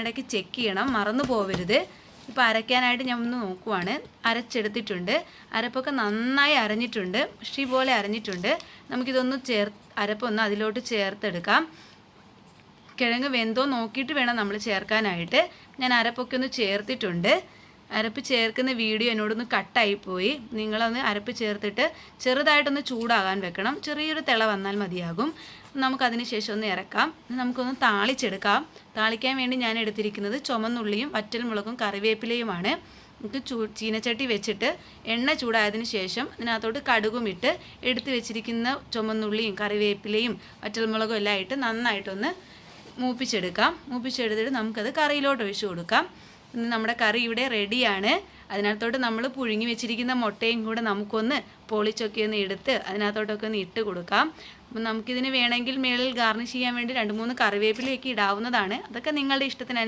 ഇടയ്ക്ക് ചെക്ക് ചെയ്യണം, മറന്നു പോകരുത്. ഇപ്പോൾ അരയ്ക്കാനായിട്ട് ഞാൻ ഒന്ന് നോക്കുവാണ്. അരച്ചെടുത്തിട്ടുണ്ട്. അരപ്പൊക്കെ നന്നായി അരഞ്ഞിട്ടുണ്ട്, മഷി പോലെ അരഞ്ഞിട്ടുണ്ട്. നമുക്കിതൊന്ന് അരപ്പൊന്ന് അതിലോട്ട് ചേർത്തെടുക്കാം. കിഴങ്ങ് വെന്തോ നോക്കിയിട്ട് വേണം നമ്മൾ ചേർക്കാനായിട്ട്. ഞാൻ അരപ്പൊക്കെ ഒന്ന് ചേർത്തിട്ടുണ്ട്. അരപ്പ് ചേർക്കുന്ന വീഡിയോ എന്നോടൊന്ന് കട്ടായിപ്പോയി. നിങ്ങളൊന്ന് അരപ്പ് ചേർത്തിട്ട് ചെറുതായിട്ടൊന്ന് ചൂടാകാൻ വെക്കണം. ചെറിയൊരു തിള വന്നാൽ മതിയാകും. നമുക്കതിന് ശേഷം ഒന്ന് ഇറക്കാം. നമുക്കൊന്ന് താളിച്ചെടുക്കാം. താളിക്കാൻ വേണ്ടി ഞാൻ എടുത്തിരിക്കുന്നത് ചുമന്നുള്ളിയും വറ്റൽമുളകും കറിവേപ്പിലയുമാണ്. നമുക്ക് ചീനച്ചട്ടി വെച്ചിട്ട് എണ്ണ ചൂടായതിന് ശേഷം അതിനകത്തോട്ട് കടുകും ഇട്ട് എടുത്ത് വെച്ചിരിക്കുന്ന ചുമന്നുള്ളിയും കറിവേപ്പിലയും വറ്റൽമുളകും എല്ലാം ഇട്ട് നന്നായിട്ടൊന്ന് മൂപ്പിച്ചെടുക്കാം. മൂപ്പിച്ചെടുത്തിട്ട് നമുക്കത് കറിയിലോട്ട് ഒഴിച്ചു കൊടുക്കാം. നമ്മുടെ കറി ഇവിടെ റെഡിയാണ്. അതിനകത്തോട്ട് നമ്മൾ പുഴുങ്ങി വെച്ചിരിക്കുന്ന മുട്ടയും കൂടെ നമുക്കൊന്ന് പൊളിച്ചൊക്കെ ഒന്ന് എടുത്ത് അതിനകത്തോട്ടൊക്കെ ഒന്ന് ഇട്ട് കൊടുക്കാം. അപ്പം നമുക്കിതിന് വേണമെങ്കിൽ മേളിൽ ഗാർണിഷ് ചെയ്യാൻ വേണ്ടി 2-3 കറിവേപ്പിലയൊക്കെ ഇടാവുന്നതാണ്. അതൊക്കെ നിങ്ങളുടെ ഇഷ്ടത്തിനനുസരിച്ച്